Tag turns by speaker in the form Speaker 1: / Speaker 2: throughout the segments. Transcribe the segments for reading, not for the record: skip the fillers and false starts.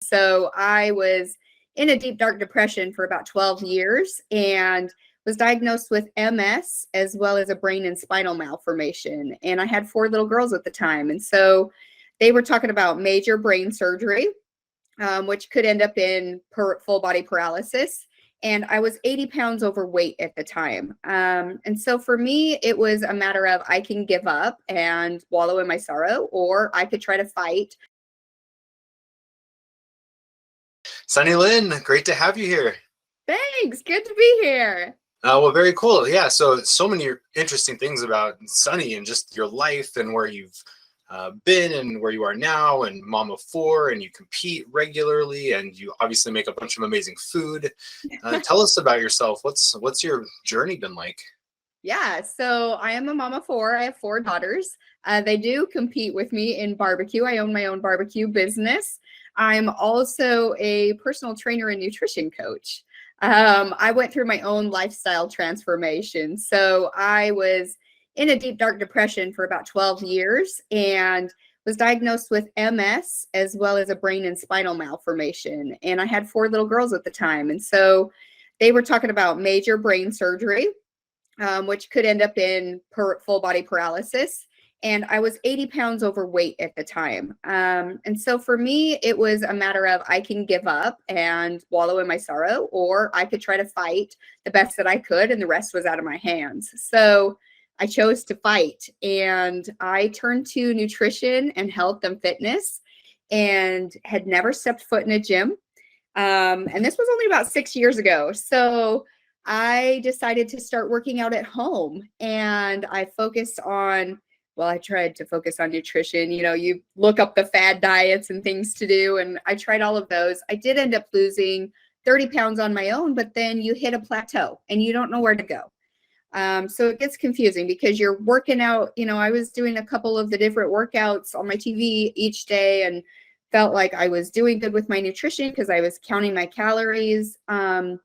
Speaker 1: so I was in a deep, dark depression for about 12 years and was diagnosed with MS as well as a brain and spinal malformation. And I had 4 little girls at the time. And so they were talking about major brain surgery, which could end up in full body paralysis. And I was 80 pounds overweight at the time. And so for me, it was a matter of I can give up and wallow in my sorrow, or I could try to fight.
Speaker 2: Sunny Lynn, great to have you here.
Speaker 1: Thanks. Good to be here.
Speaker 2: Well, very cool. Yeah, so many interesting things about Sunny and just your life and where you've been and where you are now, and mom of 4, and you compete regularly, and you obviously make a bunch of amazing food. Tell us about yourself. What's your journey been like?
Speaker 1: Yeah, so I am a mom of 4. I have 4 daughters. They do compete with me in barbecue. I own my own barbecue business. I'm also a personal trainer and nutrition coach. I went through my own lifestyle transformation. So I was in a deep, dark depression for about 12 years and was diagnosed with MS as well as a brain and spinal malformation. And I had 4 little girls at the time. And so they were talking about major brain surgery, which could end up in full body paralysis. And I was 80 pounds overweight at the time. And so for me, it was a matter of I can give up and wallow in my sorrow, or I could try to fight the best that I could, and the rest was out of my hands. So I chose to fight, and I turned to nutrition and health and fitness, and had never stepped foot in a gym. And this was only about 6 years ago. So I decided to start working out at home, and I focused on, well, I tried to focus on nutrition. You know, you look up the fad diets and things to do, and I tried all of those. I did end up losing 30 pounds on my own, but then you hit a plateau and you don't know where to go. So it gets confusing because you're working out. You know, I was doing a couple of the different workouts on my TV each day and felt like I was doing good with my nutrition because I was counting my calories, but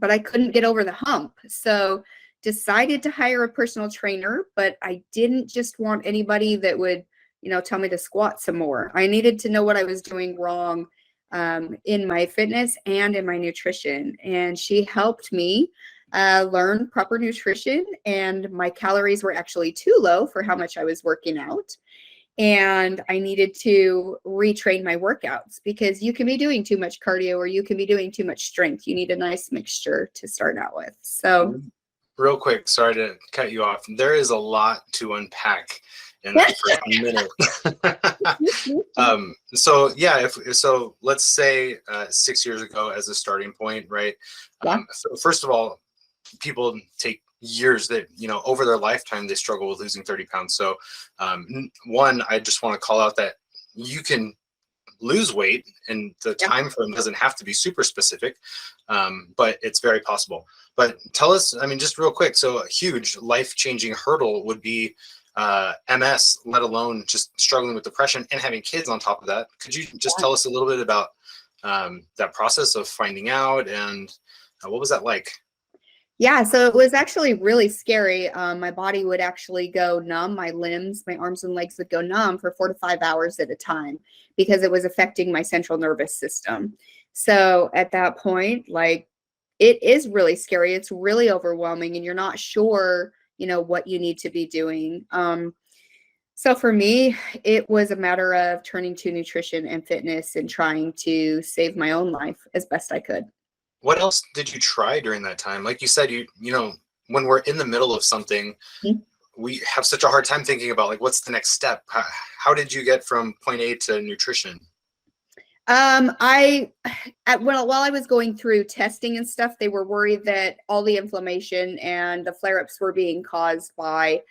Speaker 1: I couldn't get over the hump. So decided to hire a personal trainer, but I didn't just want anybody that would, you know, tell me to squat some more. I needed to know what I was doing wrong in my fitness and in my nutrition. And she helped me learn proper nutrition, and my calories were actually too low for how much I was working out. And I needed to retrain my workouts because you can be doing too much cardio or you can be doing too much strength. You need a nice mixture to start out with. So
Speaker 2: real quick, sorry to cut you off. There is a lot to unpack in that first minute. So yeah, so let's say 6 years ago as a starting point, right?
Speaker 1: Yeah.
Speaker 2: So first of all, people take years that, you know, over their lifetime, they struggle with losing 30 pounds. So one, I just want to call out that you can lose weight, and the time frame doesn't have to be super specific, but it's very possible. But tell us, I mean, just real quick, so a huge life-changing hurdle would be MS, let alone just struggling with depression and having kids on top of that. Could you just tell us a little bit about that process of finding out, and what was that like?
Speaker 1: Yeah, so it was actually really scary. My body would actually go numb. My limbs, my arms and legs would go numb for 4 to 5 hours at a time because it was affecting my central nervous system. So at that point, like, it is really scary. It's really overwhelming, and you're not sure, you know, what you need to be doing. So for me, it was a matter of turning to nutrition and fitness and trying to save my own life as best I could.
Speaker 2: What else did you try during that time? Like you said, you know, when we're in the middle of something, we have such a hard time thinking about, like, what's the next step? How did you get from point A to nutrition?
Speaker 1: While I was going through testing and stuff, they were worried that all the inflammation and the flare-ups were being caused by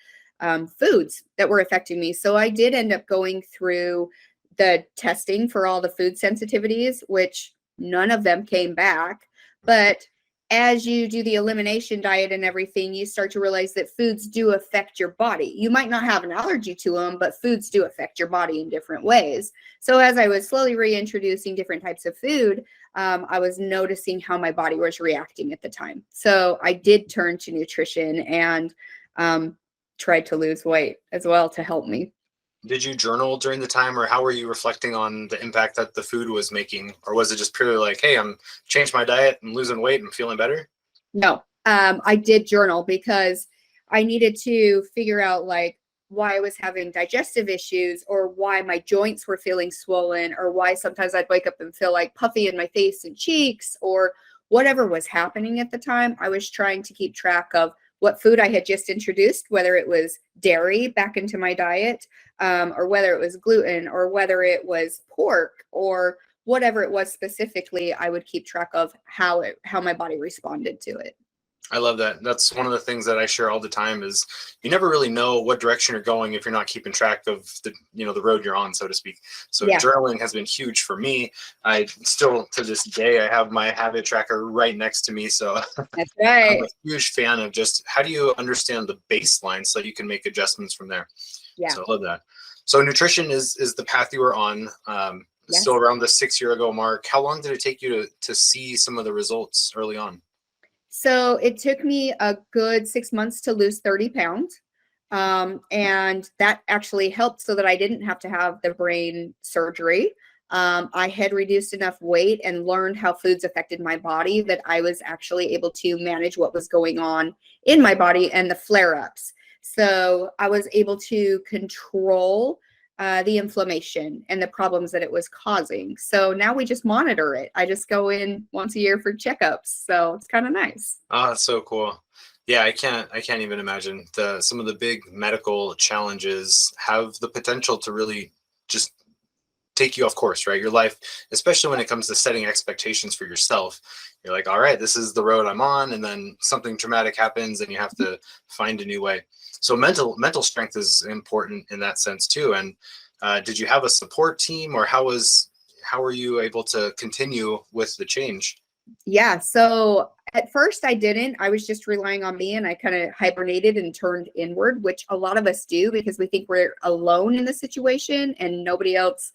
Speaker 1: foods that were affecting me. So I did end up going through the testing for all the food sensitivities, which none of them came back. But as you do the elimination diet and everything, you start to realize that foods do affect your body. You might not have an allergy to them, but foods do affect your body in different ways. So as I was slowly reintroducing different types of food, I was noticing how my body was reacting at the time. So I did turn to nutrition and tried to lose weight as well to help me.
Speaker 2: Did you journal during the time, or how were you reflecting on the impact that the food was making? Or was it just purely like, hey, I'm changed my diet, I'm losing weight, I'm feeling better?
Speaker 1: No, I did journal because I needed to figure out like why I was having digestive issues, or why my joints were feeling swollen, or why sometimes I'd wake up and feel like puffy in my face and cheeks, or whatever was happening at the time. I was trying to keep track of what food I had just introduced, whether it was dairy back into my diet, or whether it was gluten, or whether it was pork, or whatever it was specifically. I would keep track of how my body responded to it.
Speaker 2: I love that. That's one of the things that I share all the time is you never really know what direction you're going if you're not keeping track of the road you're on, so to speak. So
Speaker 1: Yeah.
Speaker 2: journaling has been huge for me. I still, to this day, I have my habit tracker right next to me. So
Speaker 1: That's right.
Speaker 2: I'm a huge fan of just how do you understand the baseline so that you can make adjustments from there.
Speaker 1: Yeah.
Speaker 2: So I love that. So nutrition is the path you were on.
Speaker 1: Yes.
Speaker 2: Still around the 6-year ago mark. How long did it take you to see some of the results early on?
Speaker 1: So it took me a good 6 months to lose 30 pounds. And that actually helped so that I didn't have to have the brain surgery. I had reduced enough weight and learned how foods affected my body that I was actually able to manage what was going on in my body and the flare-ups. So I was able to control the inflammation and the problems that it was causing. So now we just monitor it. I just go in once a year for checkups. So it's kind of nice.
Speaker 2: Oh, that's so cool. Yeah, I can't even imagine some of the big medical challenges have the potential to really just take you off course, right? Your life, especially when it comes to setting expectations for yourself. You're like, all right, this is the road I'm on, and then something dramatic happens and you have to find a new way. So mental strength is important in that sense too. And did you have a support team, or how were you able to continue with the change?
Speaker 1: Yeah. So at first I didn't. I was just relying on me, and I kind of hibernated and turned inward, which a lot of us do because we think we're alone in the situation and nobody else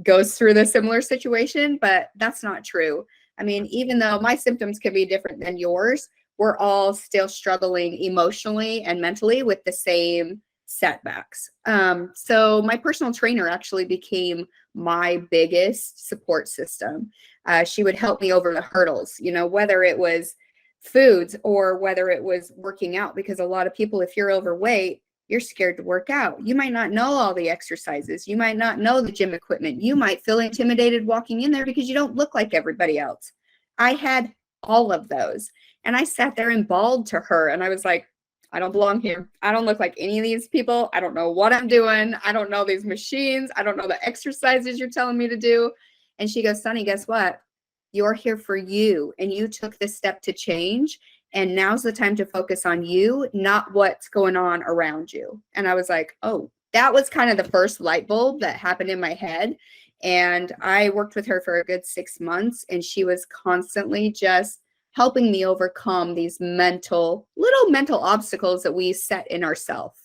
Speaker 1: goes through the similar situation, but that's not true. I mean, even though my symptoms can be different than yours, we're all still struggling emotionally and mentally with the same setbacks. So my personal trainer actually became my biggest support system. She would help me over the hurdles, whether it was foods or whether it was working out, because a lot of people, if you're overweight, you're scared to work out. You might not know all the exercises. You might not know the gym equipment. You might feel intimidated walking in there because you don't look like everybody else. I had all of those. And I sat there and bawled to her. And I was like, I don't belong here. I don't look like any of these people. I don't know what I'm doing. I don't know these machines. I don't know the exercises you're telling me to do. And she goes, Sunny, guess what? You're here for you. And you took this step to change. And now's the time to focus on you, not what's going on around you. And I was like, oh, that was kind of the first light bulb that happened in my head. And I worked with her for a good 6 months, and she was constantly just helping me overcome these little mental obstacles that we set in ourselves.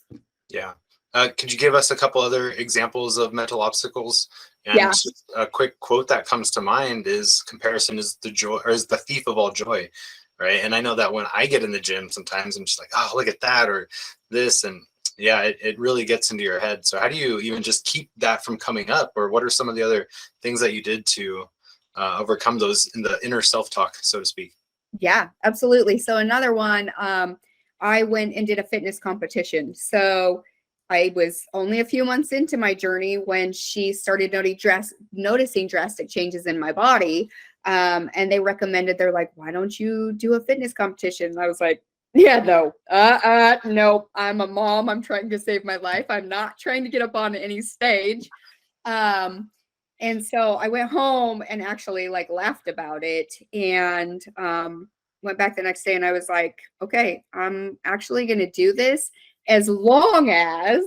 Speaker 2: Yeah. Could you give us a couple other examples of mental obstacles? And
Speaker 1: Yeah.
Speaker 2: a quick quote that comes to mind is comparison is the thief of all joy. Right. And I know that when I get in the gym, sometimes I'm just like, oh, look at that or this. And yeah, it really gets into your head. So how do you even just keep that from coming up? Or what are some of the other things that you did to overcome those in the inner self-talk, so to speak?
Speaker 1: Yeah, absolutely. So another one, I went and did a fitness competition. So I was only a few months into my journey when she started noticing drastic changes in my body. And they recommended, they're like, why don't you do a fitness competition? And I was like, yeah, no, no, I'm a mom. I'm trying to save my life. I'm not trying to get up on any stage. And so I went home and actually like laughed about it, and went back the next day, and I was like, okay, I'm actually going to do this as long as,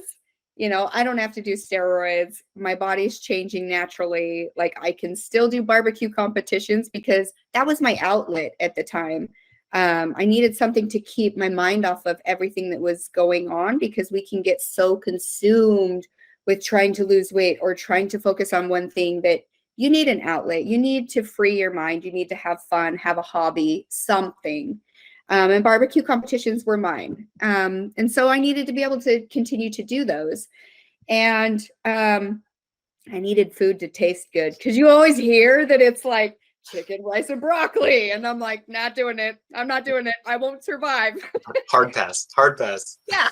Speaker 1: I don't have to do steroids. My body's changing naturally. Like I can still do barbecue competitions because that was my outlet at the time. I needed something to keep my mind off of everything that was going on, because we can get so consumed with trying to lose weight or trying to focus on one thing that you need an outlet. You need to free your mind. You need to have fun, have a hobby, something. And barbecue competitions were mine. And so I needed to be able to continue to do those. And I needed food to taste good, because you always hear that it's like chicken, rice, and broccoli. And I'm like, not doing it. I'm not doing it. I won't survive.
Speaker 2: Hard pass. Hard pass.
Speaker 1: Yeah.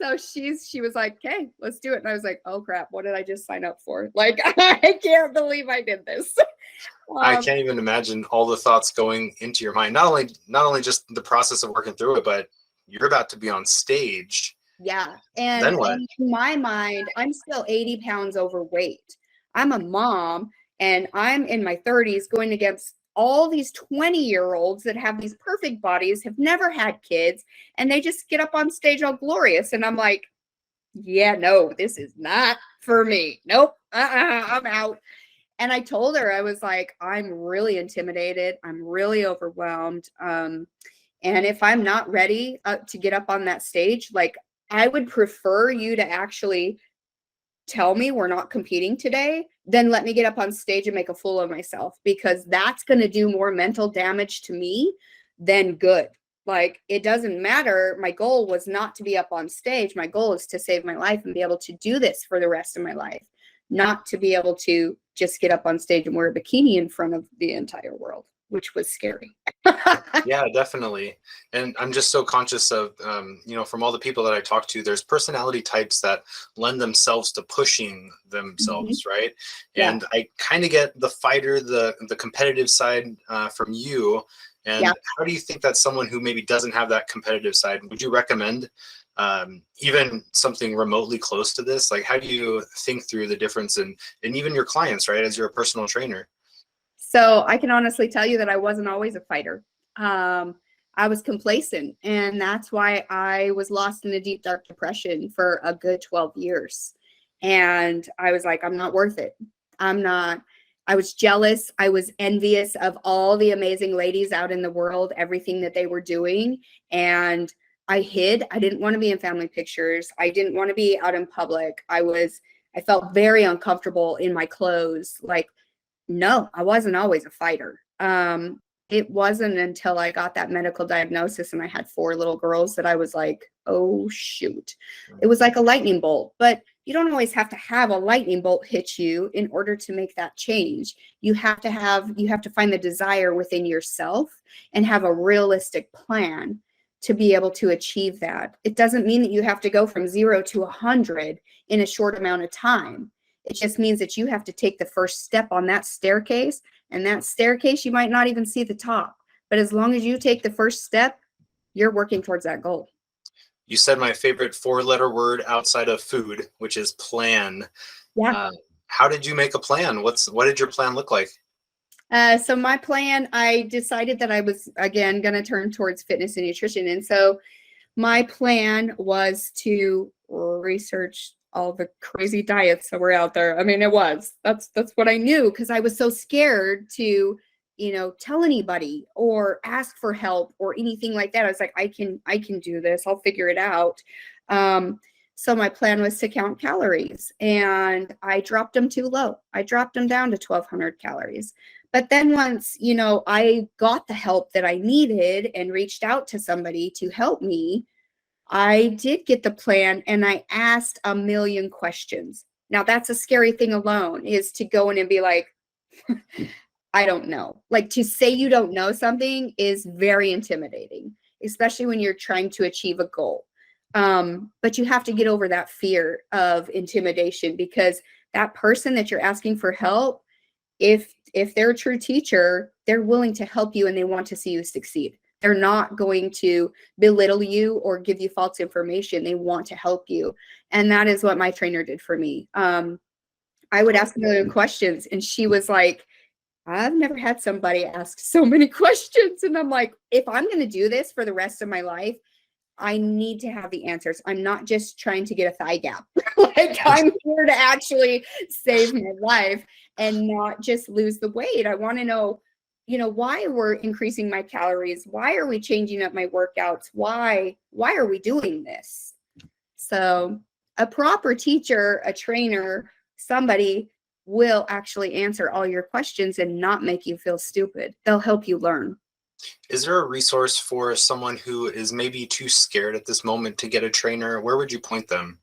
Speaker 1: So she was like, okay, let's do it. And I was like, oh crap, what did I just sign up for? Like, I can't believe I did this.
Speaker 2: I can't even imagine all the thoughts going into your mind. Not only just the process of working through it, but you're about to be on stage.
Speaker 1: Yeah.
Speaker 2: Then what?
Speaker 1: And in my mind, I'm still 80 pounds overweight. I'm a mom and I'm in my 30s going against all these 20-year-olds that have these perfect bodies, have never had kids, and they just get up on stage all glorious. And I'm like, yeah, no, this is not for me. Nope. I'm out. And I told her, I was like, I'm really intimidated. I'm really overwhelmed. And if I'm not ready to get up on that stage, like, I would prefer you to actually tell me we're not competing today, then let me get up on stage and make a fool of myself, because that's going to do more mental damage to me than good. Like, it doesn't matter. My goal was not to be up on stage. My goal is to save my life and be able to do this for the rest of my life, not to be able to just get up on stage and wear a bikini in front of the entire world, which was scary.
Speaker 2: Yeah, definitely. And I'm just so conscious of, from all the people that I talk to, there's personality types that lend themselves to pushing themselves, right?
Speaker 1: Yeah.
Speaker 2: And I kind of get the fighter, the competitive side from you. And how do you think that someone who maybe doesn't have that competitive side, would you recommend even something remotely close to this? Like, how do you think through the difference in even your clients, right, as you're a personal trainer?
Speaker 1: So I can honestly tell you that I wasn't always a fighter. I was complacent, and that's why I was lost in a deep, dark depression for a good 12 years. And I was like, I'm not worth it. I'm not. I was jealous. I was envious of all the amazing ladies out in the world, everything that they were doing. And I hid. I didn't want to be in family pictures. I didn't want to be out in public. I felt very uncomfortable in my clothes. Like, no, I wasn't always a fighter. It wasn't until I got that medical diagnosis and I had 4 little girls that I was like, oh, shoot. It was like a lightning bolt. But you don't always have to have a lightning bolt hit you in order to make that change. You have to find the desire within yourself and have a realistic plan to be able to achieve that. It doesn't mean that you have to go from 0 to 100 in a short amount of time. It just means that you have to take the first step on that staircase, and that staircase, you might not even see the top. But as long as you take the first step, you're working towards that goal.
Speaker 2: You said my favorite 4-letter word outside of food, which is plan.
Speaker 1: Yeah.
Speaker 2: How did you make a plan? What did your plan look like?
Speaker 1: So my plan, I decided that I was, again, going to turn towards fitness and nutrition. And so my plan was to research all the crazy diets that were out there. I mean, that's what I knew, because I was so scared to, tell anybody or ask for help or anything like that. I was like, I can do this. I'll figure it out. So my plan was to count calories, and I dropped them too low. I dropped them down to 1,200 calories. But then once, I got the help that I needed and reached out to somebody to help me, I did get the plan, and I asked a million questions. Now, that's a scary thing alone, is to go in and be like, I don't know. Like, to say you don't know something is very intimidating, especially when you're trying to achieve a goal. But you have to get over that fear of intimidation, because that person that you're asking for help, if they're a true teacher, they're willing to help you and they want to see you succeed. They're not going to belittle you or give you false information. They want to help you. And that is what my trainer did for me. I would ask a million questions, and she was like, I've never had somebody ask so many questions. And I'm like, if I'm going to do this for the rest of my life, I need to have the answers. I'm not just trying to get a thigh gap. Like, I'm here to actually save my life and not just lose the weight. I want to know, why we're increasing my calories. Why are we changing up my workouts? Why are we doing this? So a proper teacher, a trainer, somebody will actually answer all your questions and not make you feel stupid. They'll help you learn.
Speaker 2: Is there a resource for someone who is maybe too scared at this moment to get a trainer? Where would you point them?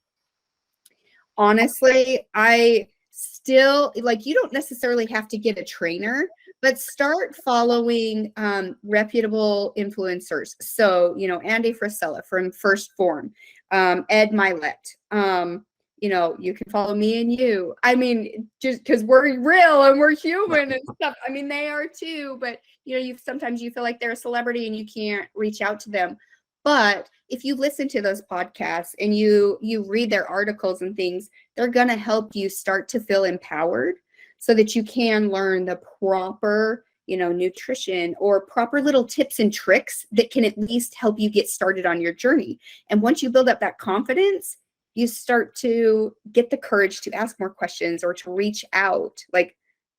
Speaker 1: honestly, I still like, you don't necessarily have to get a trainer, but start following reputable influencers. So, Andy Frisella from First Form, Ed Milet. You can follow me and you. I mean, just because we're real and we're human and stuff. I mean, they are too, but sometimes you feel like they're a celebrity and you can't reach out to them. But if you listen to those podcasts and you read their articles and things, they're going to help you start to feel empowered so that you can learn the proper, nutrition or proper little tips and tricks that can at least help you get started on your journey. And once you build up that confidence, you start to get the courage to ask more questions or to reach out. Like,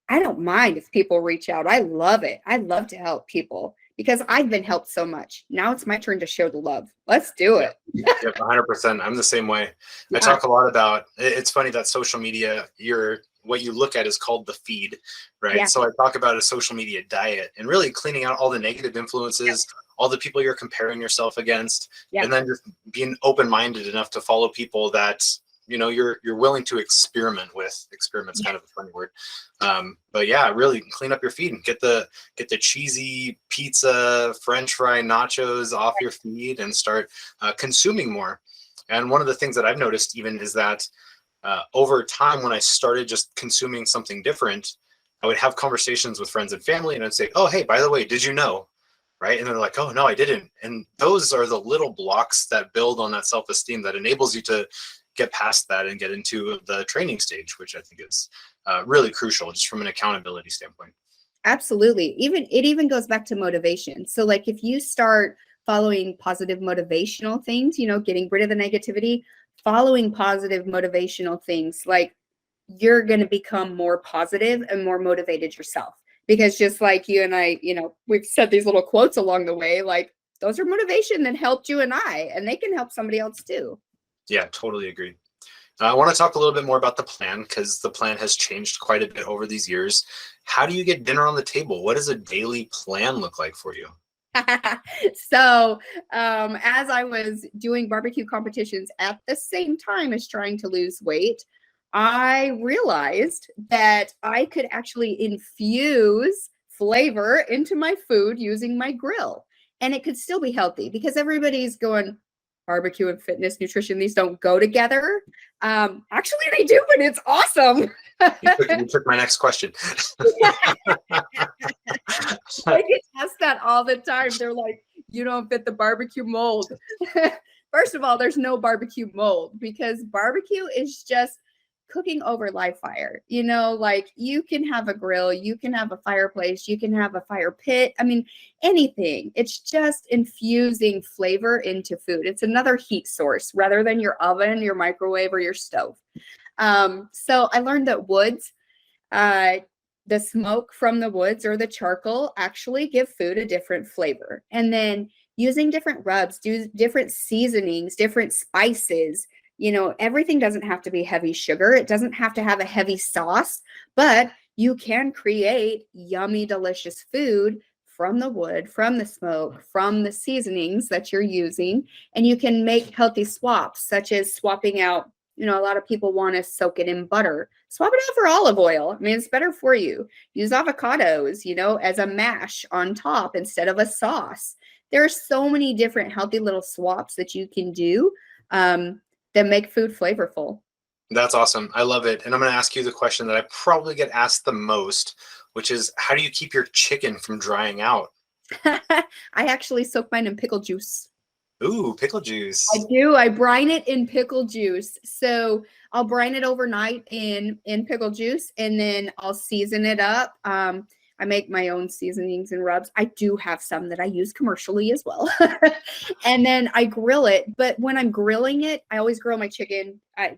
Speaker 1: I don't mind if people reach out. I love it. I love to help people because I've been helped so much. Now it's my turn to show the love. Let's do it.
Speaker 2: Yep, 100%. I'm the same way.
Speaker 1: Yeah.
Speaker 2: I talk a lot about, it's funny that social media, what you look at is called the feed, right?
Speaker 1: Yeah.
Speaker 2: So I talk about a social media diet and really cleaning out all the negative influences, all the people you're comparing yourself against, and then just being open-minded enough to follow people that you're willing to experiment with. Experiment's kind of a funny word, but yeah, really clean up your feed and get the cheesy pizza, French fry, nachos off your feed and start consuming more. And one of the things that I've noticed even is that over time, when I started just consuming something different, I would have conversations with friends and family, and I'd say, "Oh, hey, by the way, did you know?" Right? And they're like, "Oh, no, I didn't." And those are the little blocks that build on that self-esteem that enables you to get past that and get into the training stage, which I think is really crucial just from an accountability standpoint.
Speaker 1: Absolutely. It even goes back to motivation. So like if you start following positive motivational things, getting rid of the negativity, following positive motivational things, like you're going to become more positive and more motivated yourself. Because just like you and I, we've said these little quotes along the way, like those are motivation that helped you and I, and they can help somebody else too.
Speaker 2: Yeah, totally agree. I want to talk a little bit more about the plan because the plan has changed quite a bit over these years. How do you get dinner on the table? What does a daily plan look like for you?
Speaker 1: So as I was doing barbecue competitions at the same time as trying to lose weight, I realized that I could actually infuse flavor into my food using my grill. And it could still be healthy because everybody's going, barbecue and fitness nutrition, these don't go together. Actually, they do, but it's awesome.
Speaker 2: You took my next question.
Speaker 1: I get asked that all the time. They're like, you don't fit the barbecue mold. First of all, there's no barbecue mold because barbecue is just cooking over live fire. Like you can have a grill, you can have a fireplace, you can have a fire pit. I mean, anything. It's just infusing flavor into food. It's another heat source rather than your oven, your microwave, or your stove. So I learned that woods, the smoke from the woods or the charcoal actually give food a different flavor. And then using different rubs, different seasonings, different spices. Everything doesn't have to be heavy sugar. It doesn't have to have a heavy sauce, but you can create yummy, delicious food from the wood, from the smoke, from the seasonings that you're using. And you can make healthy swaps, such as swapping out, a lot of people want to soak it in butter. Swap it out for olive oil. I mean, it's better for you. Use avocados, as a mash on top instead of a sauce. There are so many different healthy little swaps that you can do. That make food flavorful.
Speaker 2: That's awesome. I love it. And I'm going to ask you the question that I probably get asked the most, which is how do you keep your chicken from drying out?
Speaker 1: I actually soak mine in pickle juice.
Speaker 2: Ooh, pickle juice.
Speaker 1: I do. I brine it in pickle juice. So I'll brine it overnight in pickle juice and then I'll season it up. I make my own seasonings and rubs. I do have some that I use commercially as well. And then I grill it. But when I'm grilling it, I always grill my chicken. I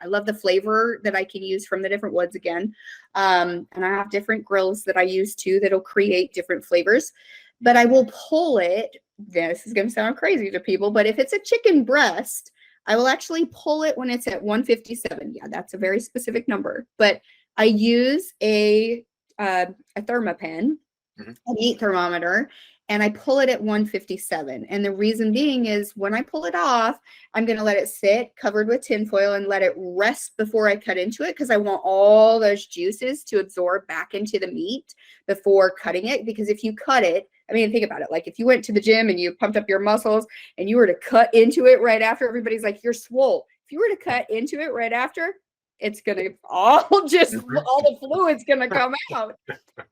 Speaker 1: love the flavor that I can use from the different woods again. And I have different grills that I use too that'll create different flavors. But I will pull it. This is going to sound crazy to people, but if it's a chicken breast, I will actually pull it when it's at 157. Yeah, that's a very specific number. But I use a thermopan
Speaker 2: Mhm.
Speaker 1: a meat thermometer, and I pull it at 157. And the reason being is when I pull it off, I'm going to let it sit covered with tinfoil and let it rest before I cut into it, because I want all those juices to absorb back into the meat before cutting it. Because if you cut it, I mean, think about it. Like if you went to the gym and you pumped up your muscles and you were to cut into it right after, everybody's like, you're swole. If you were to cut into it right after, it's going to all just, all the fluid's going to come out.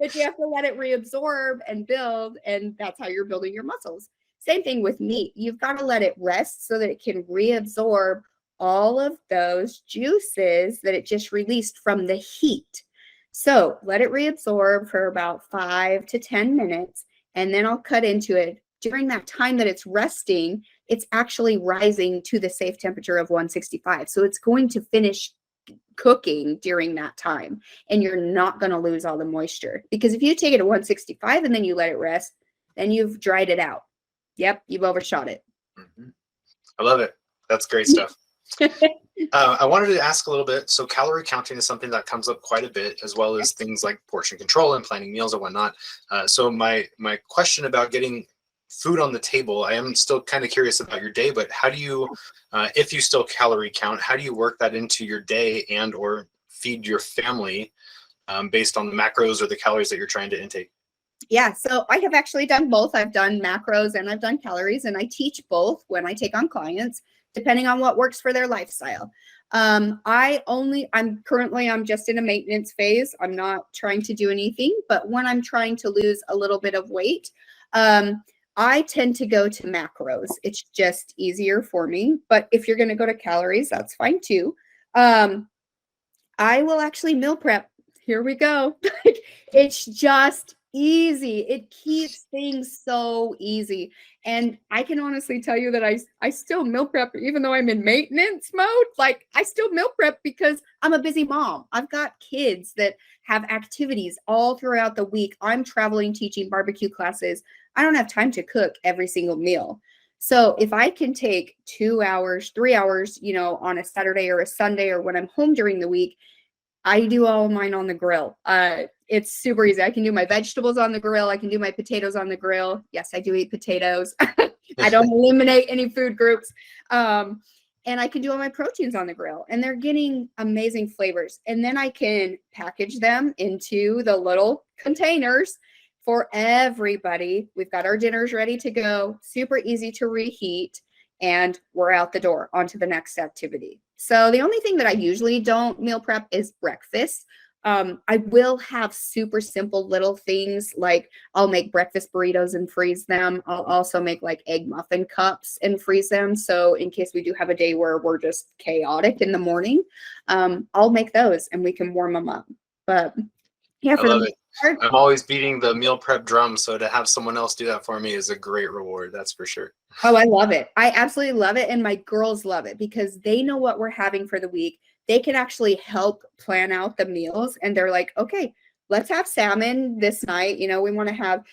Speaker 1: But you have to let it reabsorb and build, and that's how you're building your muscles. Same thing with meat. You've got to let it rest so that it can reabsorb all of those juices that it just released from the heat. So let it reabsorb for about 5 to 10 minutes, and then I'll cut into it. During that time that it's resting, it's actually rising to the safe temperature of 165. So it's going to finish cooking during that time, and you're not going to lose all the moisture, because if you take it at 165 and then you let it rest, then you've dried it out. Yep, you've overshot it.
Speaker 2: Mhm. I love it. That's great stuff. I wanted to ask a little bit. So calorie counting is something that comes up quite a bit, as well as things like portion control and planning meals and whatnot. So my question about getting food on the table, I am still kind of curious about your day, but how do you, if you still calorie count, how do you work that into your day and or feed your family based on the macros or the calories that you're trying to intake?
Speaker 1: Yeah, so I have actually done both. I've done macros and I've done calories, and I teach both when I take on clients, depending on what works for their lifestyle. I'm just in a maintenance phase. I'm not trying to do anything, but when I'm trying to lose a little bit of weight, I tend to go to macros. It's just easier for me. But if you're going to go to calories, that's fine too. I will actually meal prep. Here we go. It's just easy. It keeps things so easy. And I can honestly tell you that I still meal prep, even though I'm in maintenance mode. Like I still meal prep because I'm a busy mom. I've got kids that have activities all throughout the week. I'm traveling, teaching barbecue classes. I don't have time to cook every single meal. So if I can take 2 hours, 3 hours, on a Saturday or a Sunday, or when I'm home during the week, I do all of mine on the grill. It's super easy. I can do my vegetables on the grill. I can do my potatoes on the grill. Yes, I do eat potatoes. I don't eliminate any food groups. And I can do all my proteins on the grill, and they're getting amazing flavors. And then I can package them into the little containers for everybody. We've got our dinners ready to go, super easy to reheat, and we're out the door onto the next activity. So the only thing that I usually don't meal prep is breakfast. I will have super simple little things, like I'll make breakfast burritos and freeze them. I'll also make like egg muffin cups and freeze them. So in case we do have a day where we're just chaotic in the morning, I'll make those and we can warm them up. But yeah,
Speaker 2: I
Speaker 1: for
Speaker 2: love
Speaker 1: the
Speaker 2: it. I'm always beating the meal prep drum, so to have someone else do that for me is a great reward. That's for sure.
Speaker 1: Oh, I love it. I absolutely love it. And my girls love it because they know what we're having for the week. They can actually help plan out the meals. And they're like, okay, let's have salmon this night. We want to have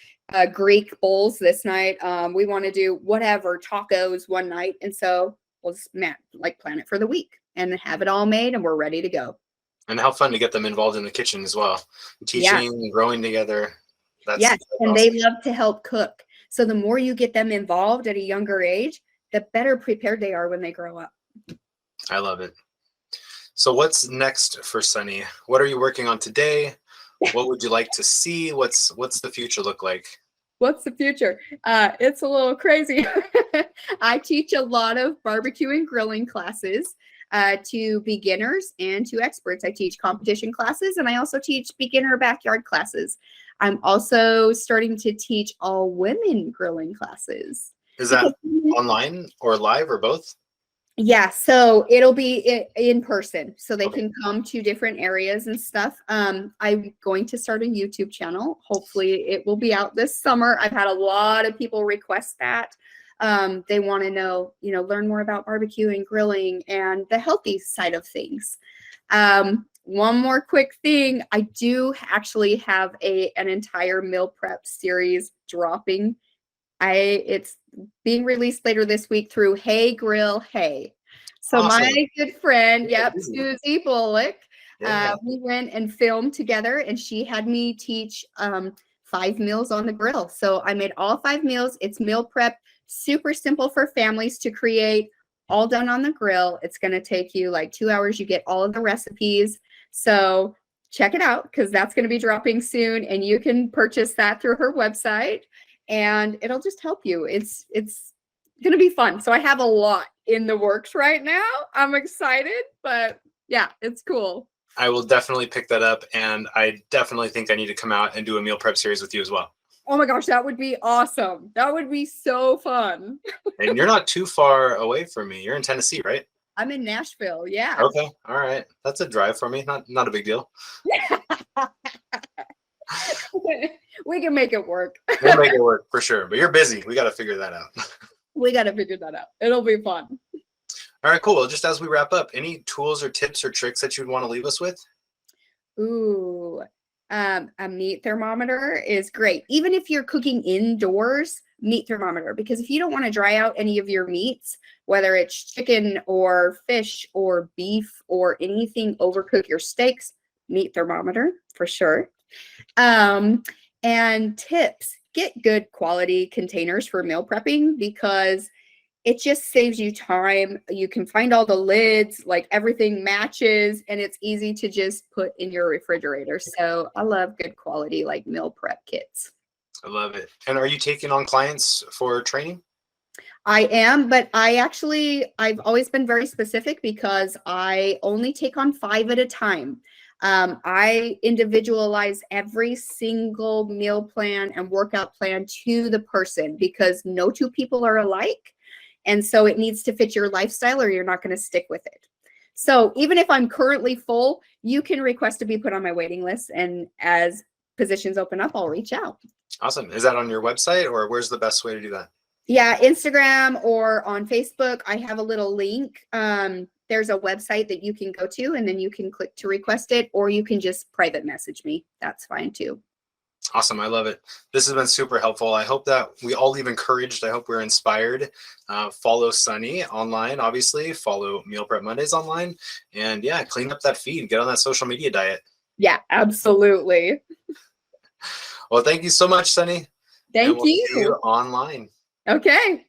Speaker 1: Greek bowls this night. We want to do whatever, tacos one night. And so we'll just plan it for the week and have it all made, and we're ready to go.
Speaker 2: And how fun to get them involved in the kitchen as well. Teaching, growing together.
Speaker 1: Yes, and
Speaker 2: awesome.
Speaker 1: they love to help cook. So the more you get them involved at a younger age, the better prepared they are when they grow up.
Speaker 2: I love it. So what's next for Sunny? What are you working on today? What would you like to see? What's the future look like?
Speaker 1: What's the future? It's a little crazy. I teach a lot of barbecue and grilling classes to beginners and to experts. I teach competition classes, and I also teach beginner backyard classes. I'm also starting to teach all women grilling classes.
Speaker 2: Is that online or live or both?
Speaker 1: Yeah, so it'll be in person, so they can come to different areas and stuff. I'm going to start a YouTube channel. Hopefully it will be out this summer. I've had a lot of people request that. They want to know, learn more about barbecue and grilling and the healthy side of things. One more quick thing. I do actually have an entire meal prep series dropping. It's being released later this week through Hey Grill Hey. So awesome. My good friend, Susie Bullock, we went and filmed together, and she had me teach 5 meals on the grill. So I made all 5 meals. It's meal prep, super simple for families to create, all done on the grill. It's going to take you like 2 hours. You get all of the recipes. So check it out, because that's going to be dropping soon, and you can purchase that through her website, and it'll just help you. It's going to be fun. So I have a lot in the works right now. I'm excited, but yeah, it's cool.
Speaker 2: I will definitely pick that up, and I definitely think I need to come out and do a meal prep series with you as well.
Speaker 1: Oh my gosh, that would be awesome. That would be so fun.
Speaker 2: And you're not too far away from me. You're in Tennessee, right?
Speaker 1: I'm in Nashville. Yeah.
Speaker 2: Okay. All right. That's a drive for me. Not a big deal.
Speaker 1: We can make it work.
Speaker 2: We'll make it work for sure. But you're busy. We got to figure that out.
Speaker 1: We got to figure that out. It'll be fun.
Speaker 2: All right, cool. Well, just as we wrap up, any tools or tips or tricks that you'd want to leave us with?
Speaker 1: Ooh, a meat thermometer is great. Even if you're cooking indoors, meat thermometer, because if you don't want to dry out any of your meats, whether it's chicken or fish or beef or anything, overcook your steaks, meat thermometer for sure. And tips, get good quality containers for meal prepping, because it just saves you time. You can find all the lids, like everything matches, and it's easy to just put in your refrigerator. So I love good quality, like meal prep kits.
Speaker 2: I love it. And are you taking on clients for training?
Speaker 1: I am, but I've always been very specific, because I only take on 5 at a time. I individualize every single meal plan and workout plan to the person, because no two people are alike. And so it needs to fit your lifestyle, or you're not going to stick with it. So even if I'm currently full, you can request to be put on my waiting list. And as positions open up, I'll reach out.
Speaker 2: Awesome. Is that on your website, or where's the best way to do that?
Speaker 1: Yeah, Instagram or on Facebook. I have a little link. There's a website that you can go to, and then you can click to request it, or you can just private message me. That's fine too.
Speaker 2: Awesome. I love it. This has been super helpful. I hope that we all leave encouraged. I hope we're inspired. Follow Sunny online, obviously. Follow Meal Prep Mondays online. And yeah, clean up that feed. Get on that social media diet.
Speaker 1: Yeah, absolutely.
Speaker 2: Well, thank you so much, Sunny.
Speaker 1: Thank
Speaker 2: and we'll
Speaker 1: you.
Speaker 2: See you online.
Speaker 1: Okay.